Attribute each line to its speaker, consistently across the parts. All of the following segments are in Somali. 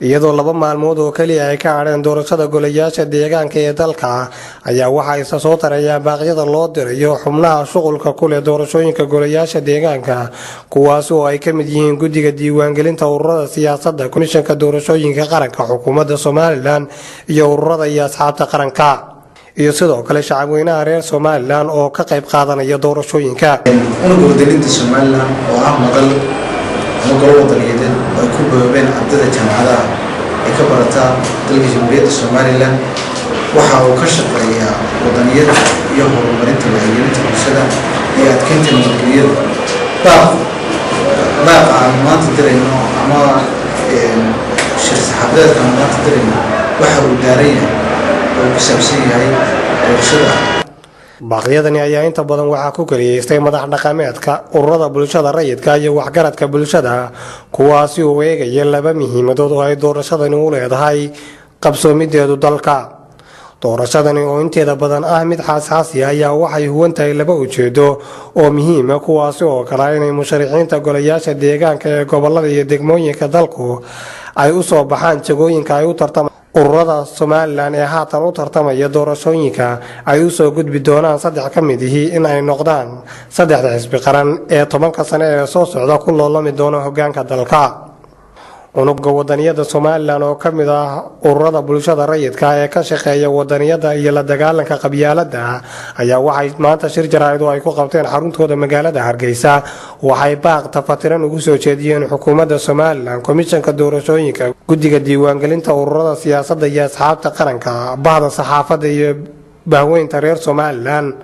Speaker 1: iyadoo laba maalmood oo kaliya ay ka hadheen doorashada golayaasha deegaanka ee dalka ayaa waxa isa soo tarayaan baaqyada loo dirayo xubnaha shughulka ku leh doorashooyinka golayaasha deegaanka kuwaas oo ay ka mid yihiin guddiga diiwaangelinta ururada siyaasadda komishanka doorashooyinka qaranka xukuumadda Somaliland iyo ururada iyo asxaabta qaranka iyo sidoo kale shacabweynaha reer Somaliland oo ka qayb qaadanaya doorashooyinka
Speaker 2: ururada Somaliland oo ah madal wadaniyadeed ay ku boobeen ardayda jaamacadaha ee ka barata dalka Jamhuuriyadda Somaliland waxa uu ka shaqeeyaa wadaniyada iyo horumarinta wacyigelinta bulshada iyo adkeynta nabadgelyada baaqa maanta dirayno ama shir saxaafadeedka maanta dirayno waxa uu daaran yahay oo ku saabsan yahay doorashada
Speaker 1: baaqyadani ayaa inta badan waxaa ku kaliyeystay madax dhaqameedka ururada bulshada rayidka iyo waxgaradka bulshada kuwaasi oo eegaya laba muhiimadood oo ay doorashadani u leedahay qabsoomideedu dalka doorashadani oo inteeda badan ah mid xasaasi ah ayaa waxay huwantahay laba ujeedo oo muhiim ah kuwaasi oo kala inay musharaxiinta golayaasha deegaanka ee gobolada iyo degmooyinka dalku ay u soo baxaan jagooyinka ay u tartamaan ururada Somaliland ee haatan u tartamaya doorashooyinka ay u soo gudbi doonaan saddex ka mid ah in ay noqdaan saddexda xisbi qaran ee 10 sano ee soo socda ku loolami doona hoggaanka dalka unugga wadaniyada Somaliland oo ka mid ah ururada bulshada rayidka ee ka shaqeeya wadaniyada iyo la dagaalanka qabyaaladda ayaa waxay maanta shir jaraa'id oo ay ku qabteen xaruntooda magaalada Hargeysa waxay baaq tafatiran ugu soo jeediyeen xukuumadda Somaliland komishanka doorashooyinka guddiga diiwaangelinta ururada siyaasadda iyo asxaabta qaranka bahda saxaafadda iyo bahweynta reer Somaliland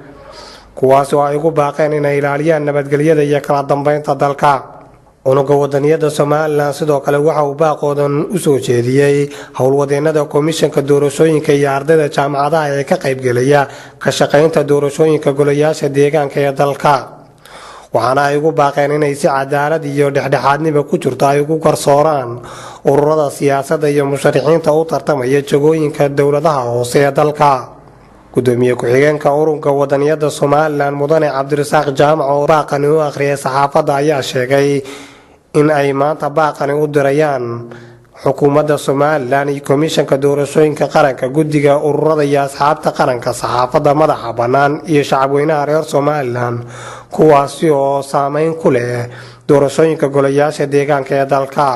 Speaker 1: kuwaas oo ay ugu baaqeen inay ilaaliyaan nabadgelyada iyo kala dambeynta dalka unugga wadaniyada Somaliland sidoo kale waxa uu baaqoodan u soo jeediyay howlwadeennada komishanka doorashooyinka iyo ardayda jaamacadaha ee ka qayb galaya ka shaqeynta doorashooyinka golayaasha deegaanka ee dalka waxaana ay ugu baaqeen inay si cadaalad iyo dhexdhexaadnimo ku jirto ay ugu garsooraan ururada siyaasadda iyo musharaxiinta u tartamaya jagooyinka dowladaha hoose ee dalka gudoomiye ku-xigeenka ururka wadaniyada Somaliland mudane Cabdirasaaq Jaamac oo baaqani u akhriyay saxaafadda ayaa sheegay in ay maanta baaqani u dirayaan xukuumadda Somaliland iyo komishanka doorashooyinka qaranka guddiga ururada iyo asxaabta qaranka saxaafadda madaxa bannaan iyo shacabweynaha reer Somaliland kuwaasi oo saameyn ku leh doorashooyinka golayaasha deegaanka ee dalka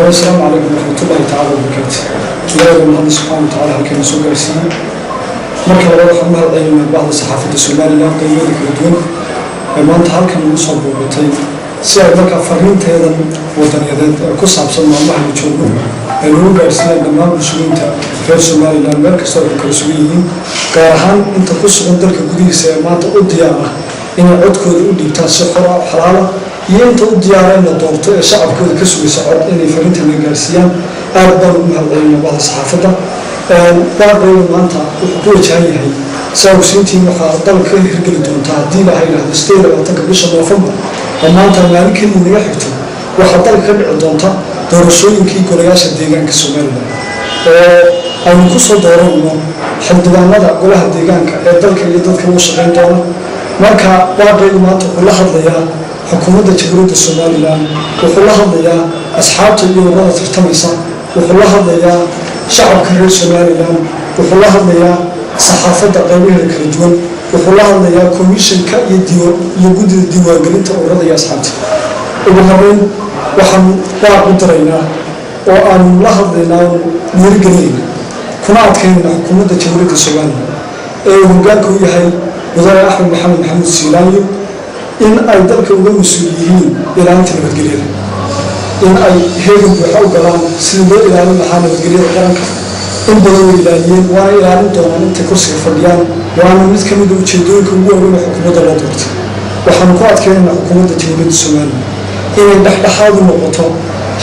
Speaker 3: السلام عليكم ورحمة الله تعالى وبركاته. إلهي الله سبحانه وتعالى كان يسوق السنة. مركب الله خمر أيام بعض الصحافة السومالية قيمة كردون. ما أنت هل كان مصاب بوتين. سير مركب فرين هذا وطنيات قصة بصنع الله يشوفه. الروج أرسل لما مسؤولين في السومالية المركز صار كرسويين. كارهان أنت قصة عندك كودي سير ما أنت أوديها. إن عدك أودي تاسخر حلالة. ينتو ديارنا دورتو شعب كود كسوي سعود إني فرنت من جالسيان أربعة من هذين بعض الصحافة بعض ما أنت قوة هاي سو سنتي مخاطر كل رجل تعديل هاي له استير وتقبلش نوفمبر وما أنت مالك من يحكي وخاطر كل عدونتا دورشوين كي كورياش الديجان كسومالنا أو نقص دورنا حد ما ماذا قولها الديجان كدلك يدلك وشغل دورنا ما كا بعض ما أنت كلها ضياء حكومة جمهورية Somaliland وكلها ضياء أصحاب اليوم ترتميسا وكلها ضياء شعب كرير Somaliland وكلها ضياء صحافة قوية الكردون وكلها ضياء كوميشن كيديو يوجد الديوانجلين تورد يا أصحابي وبهرين وحن واقع درينا وأن لحظ لنا نرجعين كنا أتكلم حكومة جمهورية Somaliland وقال كوي هاي وزارة أحمد محمد السيلاني إن أي ذلك المسؤولين إلى أن تنبتقليل إن أي هيهم بحاول قرام سنبو إلى أن محانا بتقليل قرامك إن بدو إلانيين وأنا إلى أن دونا أن تكرسي فرديان وأنا متكم يدو تشدوك وقوة حكومة الله دورت وحنقوات كأن حكومة جمهورية Somaliland إن نحن النقطة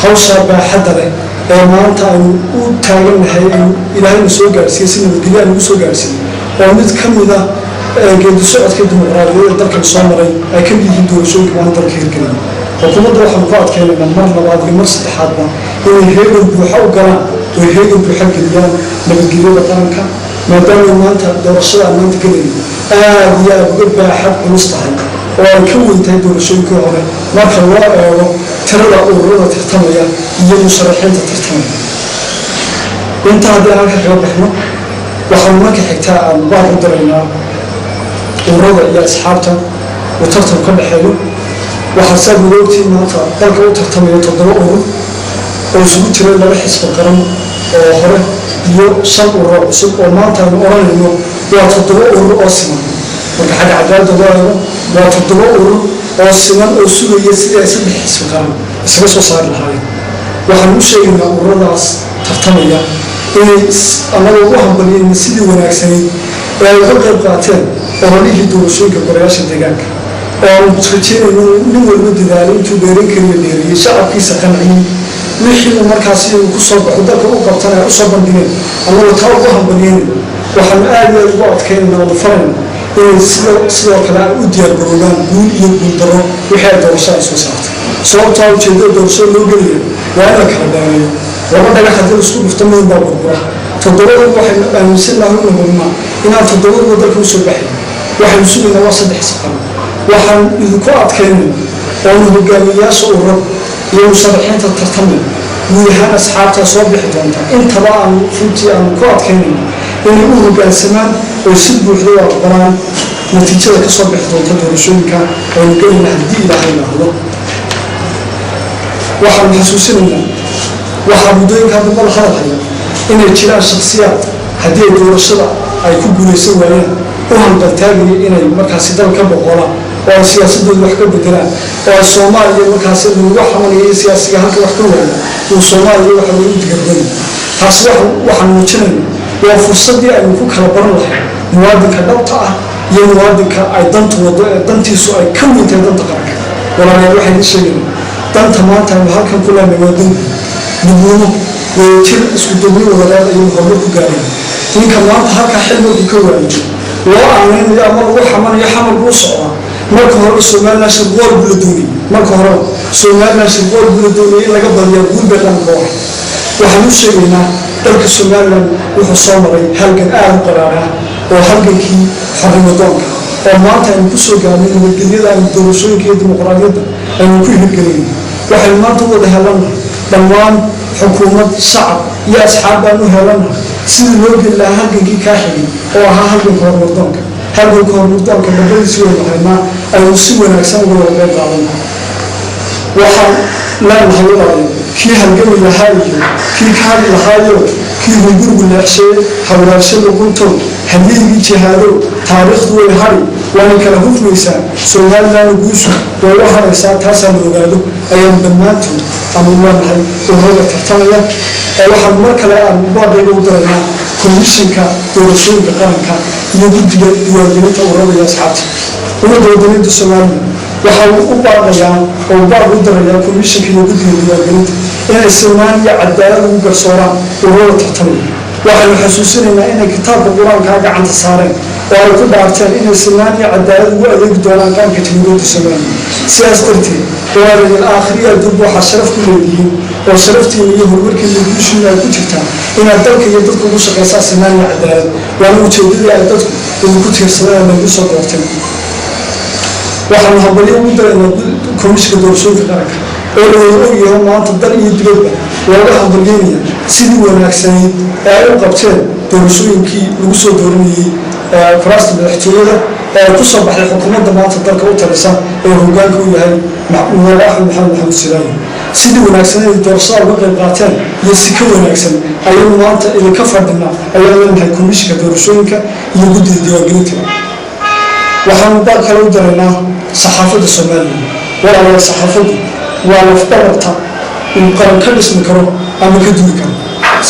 Speaker 3: حوصة بحدرة ما أنت أن تاجن هاي إلى أن نسوق سياسي نبتقليل نسوق سياسي ومتكم إذا قد سعد كديمقراطية dalka Soomaaliya ay ka yihiin doorashooyinka maanta dalka hirgeliyay xukuumadda waxaan ku adkeenaynaa mar labaad iyo mar saddexaadba inay heegan buuxa u galaan oo heegan buuxa geliyaan nabadgelyada qaranka maadaama maanta doorashada maanta geliyay aad iyo aad uga baaxad culus tahay ay ka weyntahay doorashooyinkii hore marka loo eego tirada ururada tartamaya iyo musharaxiinta tartamaya. intaa haddii halka kaga baxno waxaan marka xigtaa aan baaq u diraynaa ururada iyo asxaabta uu tartan ka dhexeeyo. waxaa saa madoogtii maanta dalka u tartamaya 7 urur oo isugu jira 2 xisbi qaran oo hore iyo 5 urur cusub oo maanta aynu oranayno waa 7 urur oo siman. marka xagga cadaaladda loo eego waa 7 urur oo siman oo sugaya sidii ay 3 xisbi qaran isaga soo saari lahaayeen. waxaan u sheegaynaa ururadaas tartamaya inay anagoo u hambaliyeen sidii wanaagsaneyd ee ay uga qayb qaateen ololihii doorashooyinka golayaasha deegaanka oo rajeynayno nin walba dadaalay intuu dheeran kariyo dheeriyey shacabkiisa qanciyey wixii uu markaasi uu ku soo baxo dalka u qabtan ay u soo bandhigeen anagoo taa ugu hambaliyeen. waxaan aad iyo aad ugu adkaynaynaa oo farayna inay sidoo kale ay u diyaargaroobaan guul iyo guuldaro wixii ay doorashada ay soo saartay. sababtaa ujeedada doorashada loo gelaya waa in la kala dheereeyo. laba dhagax haddii la isku dhufto mayn baa burbura. 7 waxaynu aaminsannahay u hubnaa inaan 7 dalka u soo baxay. waxaynu sugaynaa waa 3 xisbi qaran. waxaan idinku adkaynayna oonu hogaamiyayaasha urur iyo musharaxiinta tartamaya guud ahaan asxaabtaa soo bixi doonta intaba aan runtii aan ku adkaynayna inay u hoggaansamaan oo si buuxda u aqbalaan natiijada ka soo bixi doonta doorashooyinka aynu gelayna haddii ilaahay lahdo. waxaanu xasuusinaynaa waxaa muddooyinka hadda la hadalhaya inay jiraan shakhsiyaad haddii ay doorashada ay ku guulaysan waayeen u hanqaltaagaya inay markaasi dal ka boqolaan oo ay siyaasadooda wax ka bedelaan oo ay Soomaaliya markaasi lagu xamanayay siyaasiga halka wax ka waayay oo Soomaaliya waxa lagu digarbaday. taas waxaan muujinaynaa waa fursadii aynu ku kala baran lahayn muwaadinka dhabta ah iyo muwaadinka ay dantu wado ee dantiisu ay ka weyntahay danta qaranka. walaalayaal waxay idin sheegayaan danta maanta aynu halkan ku leenahay waa danti midnimo wadajir isku duubni wadareed ayuu horumar ku gaareen. ninka maanta halkaa xilmarku ka waayay loo aanaynayo ama lagu xamanayo xamar buu socdaa. marka hore Soomaaliland shirqool buu la doonayay. marka hore Soomaaliland shirqool buu la doonayay in laga badiyo guul badan koox. waxaan u sheegaynaa dalka Soomaaliland wuxuu soo maray halgan aad u qaraar oo halgankii xornimo-doonka oo maanta aynu ku soo gaarnay nabadgelyada aynu doorashooyinka iyo dimuqraadiyadda aynu ku hirgelinay. waxaynu maanta u wada helanahay dhammaan xukuumad shacab iyo asxaab baan u helanahay sidii loo geli lahaa halgankii kaa xigay oo ahaa halganka horumar-doonka. halganka horumar-doonka dabadiisi waynu haynaa aynu si wanaagsan uga wada qayb qaadana. waxaan leenahay walaalayaal kii halgami lahaa iyo kii ka hadli lahaayo kii hungurigu leexshay hawlaasho luqunto hadyigii jihaado taariikhdu way hari waana kala hufmaysaa. Soomaaliland guushu way u haraysaa. taasaan ogaado ayaan dhammaantood aanu leenahay ururada tartamaya. waxaan mar kale aan baaqayga u diraynaa komishinka doorashooyinka qaranka iyo guddiga diiwaangelinta ururada iyo asxaabta ummadda waddanida Soomaaliya. waxaan u baaqayaa oo baaq u dirayaa komishinka iyo guddiga diiwaangelinta inay sinaan iyo cadaalad ugu garsooraan ururada tartamaya. waxaynu xasuusinaynaa inay kitaabka qur-aankaa gacanta saareen oo ay ku dhaarteen inay sinaan iyo cadaalad ugu adeegi doonaan qaranka jamhuuriyadda Soomaaliya. sidaas darteed walaalayaal aakhiriya adduunka waxaa sharaf ku leedihiin oo sharaftiina iyo horumarkiina guushiina ay ku jirtaan inaad dalka iyo dadka ugu shaqaysaa sinaan iyo cadaalad. waana ujeedadii ay dadku idinku tiirsadeen lagu soo doorteen. waxaanu hambalyo ugu daraynaa komishinka doorashooyinka qaranka oo la ogyahay maanta dal iyo dibadba looga hambalyeynaya sidii wanaagsaneyd ee ay u qabteen doorashooyinkii lagu soo dooranayey kuraasta madaxtooyada ee ay ku soo baxday xukuumadda maanta dalka u talisa ee hoggaanka u yahay madaxweyne Axmed Maxamed Silaayo. sidii wanaagsaneyd doorashada uga qayb qaateen iyo si ka wanaagsan ayaynu maanta idinka fadhinaa ayaan leenahay komishinka doorashooyinka iyo guddiga diiwaangelinta. waxaanu baaq kale u daraynaa saxaafadda Soomaaliya. walaalayaal saxaafaddu waa lafdhabarta in qaran ka dhismi karo ama ka duwi karo.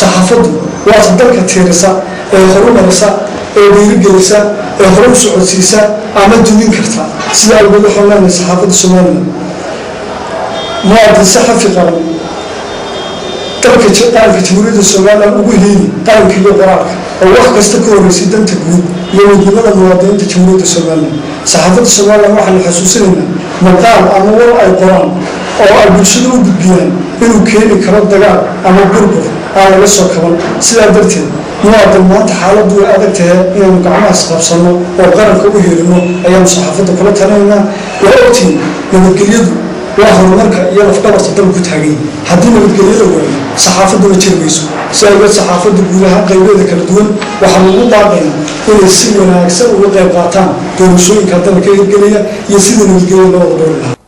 Speaker 3: saxaafaddu waa dalka tiirisa ee horumarisa ee dhiirigelisa ee hore u socodsiisa ama duwin karta. sida ay ugu xoolaan saxaafadda Soomaaliya muwaadin saxafi qaran dalka jamhuuriyadda Soomaaliya ugu hiili qaranka iyo qoraalka oo wax kasta ka horeysay danta guud iyo midnimada muwaadiniinta jamhuuriyadda Soomaaliya. saxaafadda Soomaaliya waxaan xasuusinaynaa maqaal ama war ay qoraan oo ay bulshada u gudbiyaan inuu keeni karo dagaal ama burbur aan laga soo kaban. sidaa darteed muwaadin maanta xaaladdu way adag tahay inaynu gacmahaas qabsanno oo qaranka u helino ayaanu saxaafadda kula talinaynaa waa ogtiin nabadgelyadu waa horumarka iyo lafdhabarta dalku taagan yihin haddii nabadgelyada waayo saxaafaddu ma jiri mayso si awgeed saxaafadda guud ahaan qaybeeda kala duwan waxaa lagu baaqaynaa inay si wanaagsan uga qayb qaataan doorashooyinka dalka hirgelaya iyo sida nabadgelyada loo wada dhowri lahaa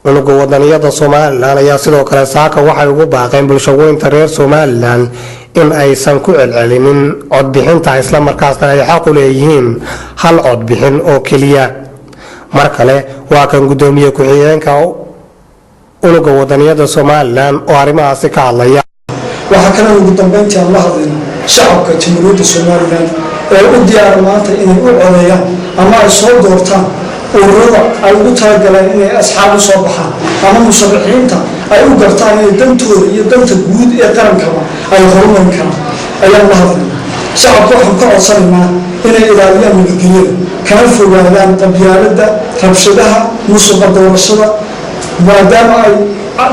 Speaker 1: unuga wadaniyada Somaliland ayaa sidoo kale saaka waxay ugu baaqeen bulshooyinka reer Somaliland in aysan ku celcelinin codbixinta isla markaasna ay xaq u leeyihiin hal codbixin oo kaliya mar kale waa kan gudoomiye ku-xigeenka unuga wadaniyada Somaliland oo arrimahaasi ka hadlaya
Speaker 3: waxa kale ugu dambeyntii aan la hadlaynaa shacabka jamhuuriyadda Somaliland ee u diyaar maanta inay u codeeyaan ama ay soo doortaan ururada ay ugu talagaleen inay asxaab u soo baxaan ama musharaxiinta ay u gartaan inay dantooda iyo danta guud ee qarankaba ay horumarin karaan ayaan la hadlaynaa shacabka waxaan ka codsanaynaa inay ilaaliyaan nabadgelyada kana fogaadaan qabyaaladda rabshadaha musuqa doorashada maadaama ay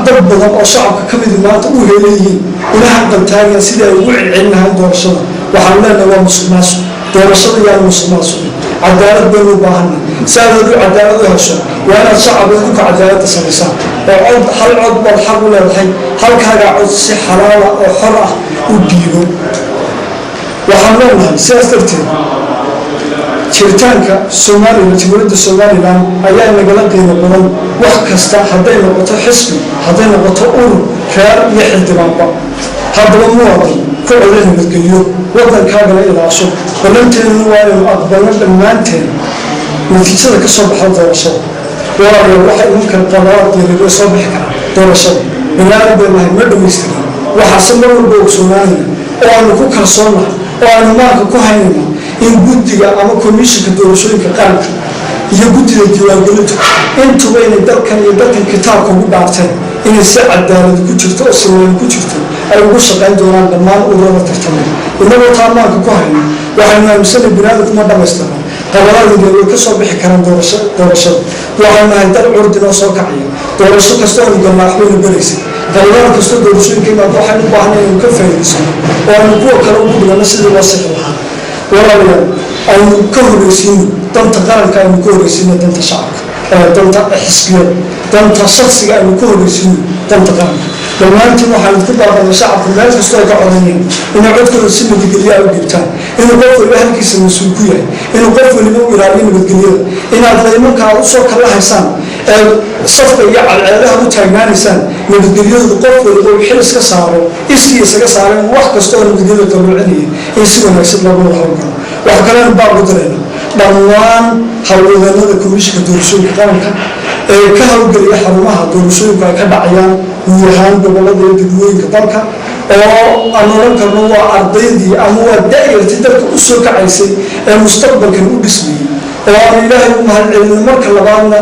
Speaker 3: dad badan oo shacabka ka mid maanta u heleeyihiin ilaha qaltaagan sidii ay ugu celcelin lahayn doorashada waxaan leenahay waa musuqmaasuq doorashada yaa musuqmaasuq cadaalad baynu u baahannahay si aad u cadaalad u hesho waa inaad shacabka ka cadaaladda samaysaan oo hal cod baad xaq u leedahay halkaaga cod si xalaala oo xor ah u dhiibo waxaan leenahay sidaas darteed jiritaanka Somaliland jamhuuriyadda Somaliland ayaa nagala qiimo badan wax kasta hadday noqoto xisbi hadday noqoto urur reer iyo xildhibaanba haddaba muwaadin ku codeyn nabadgelyo waddankaagana ilaasho ballanteenu waa inuu aqbalno dhammaanteen natiijada ka soo baxda doorashada waayo waxay iminkan qadaad yaryar soo bixi karaan doorashada banaani bay nahay ma dhamaystirin waxaase mar walba ogsoonaanayna oo aanu ku kalsoonnahay oo aanu maanka ku haynayna in guddiga ama komishinka doorashooyinka qaranka iyo guddiga diiwaangelintu intuba inay dalkan iyo dalkan kitaabka ugu dhaarteen inay si cadaalad ku jirto oo sinaan ku jirto ay ugu shaqayn doonaan dhammaan ururada tartamaya inagoo taa maanka ku hayna waxaynu aaminsanay binaadamku ma dhamaystirna qabalaadeeda way ka soo bixi karaan doorashada waxaynu nahay dal curdin oo soo kacaya doorasho kasta oo galnaa waxbaynu baraysay qabalada kasta doorashooyinka imaad waxaynu u baahnay inaynu ka faa'iidaysano oo aynu kuwa kale ugu dhigano sidii loo sixi lahaa walaalayaal aynu ka horreysiino danta qaranka aynu ka horreysiino danta shacabka danta xisbiyada danta shaksiga aynu ka horreysiino danta qaranka dhammaantiin waxaan ku baaqanay shacabka meel kastoo ay ka codanayaan inay codkooda si nabadgelyo ay u dhiibtaan inuu qof waliba halkiisa mas-uul ku yahay inuu qof waliba u ilaaliyo nabadgelyada inaad laymankaa usoo kala haysaan ee safka iyo cadceedaha u taagnaanaysaan nabadgelyadu qof waliba uu xil iska saaro iskii isaga saareen wax kasta oo nabadgelyada dawlacinaya in si wanaagsan loogu wada howlgalo waxa kalena baa ugu darayna dhammaan howlwadeennada komishinka doorashooyinka qaranka ee ka howlgelaya xarumaha doorashooyinku ay ka dhacayaan guud ahaan gobolada iyo degmooyinka dalka oo aan oran karno waa ardaydii ama waa daa'irtii dalka u soo kacaysay ee mustaqbalkan u dhismayay oo aan ilaahay u mahadcelino marka labaadna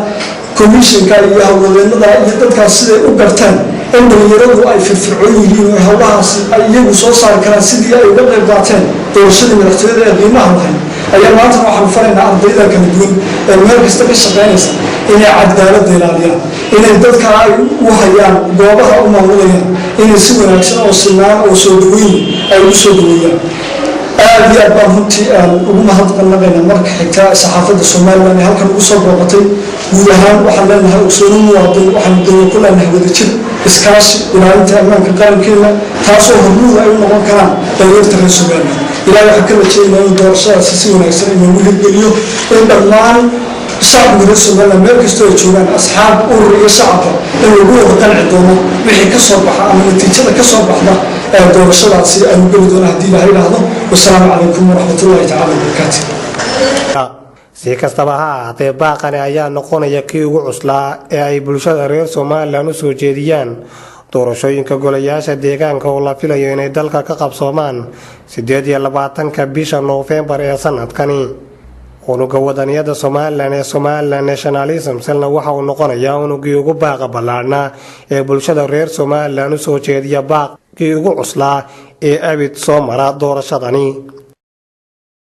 Speaker 3: komishinka iyo howlwadeennada iyo dadkaas siday u gartaan in dhalinyaradu ay firfircoon yihiin oo howlahaasi ay iyagu soo saari karaan sidii ay uga qayb qaateen doorashadii madaxtooyada ee qiimaha lahayd ayaa maanta waxaanu faraynaa ardayda kala duwan ee meel kasta ka shaqaynaysa inay cadaaladda ilaaliyaan inay dadka ay u hayaan goobaha u maamulayaan inay si wanaagsan oo sinaan oo soo dhaweyn ay u soo dhaweeyaan aad iyo aad baan runtii ugu mahadnaqaynaa marka xigta saxaafadda Somaliland ee halkan ugu soo booqatay guud ahaan waxaan leenahay ogsoonin muwaadin waxaan dawlad ku leenahay wadajir iskaashi ilaalinta ammaanka qarankeena taasoo hormuud ay u noqon karaan dhalinyarta reer Somaliland ilaahay waxaa ka rajeynaya in doorashadaasi si wanaagsan inuu hirgeliyo in dhammaan shacabka reer Somaliland meel kastoo ay joogaan asxaab urur iyo shacabka in lagu wada qanci doono wixii ka soo baxa ama natiijada ka soo baxda doorashadaasi aynu geli doono haddii ilaahay idhaahdo wasalaamu calaykum waraxmatullaahi tacaala wabarakaatu
Speaker 1: si kastaba ha ahaatee baaqani ayaa noqonaya kii ugu cuslaa ee ay bulshada reer Somaliland u soo jeediyaan doorashooyinka golayaasha deegaanka oo la filayo inay dalka ka qabsoomaan 28 bisha November ee sanadkani unuga wadaniyada Somaliland ee Somaliland Nationalism selna waxa uu noqonayaa unugii ugu baaqa ballaarnaa ee bulshada reer Somaliland u soo jeediya baaqii ugu cuslaa ee abid soo mara doorashadani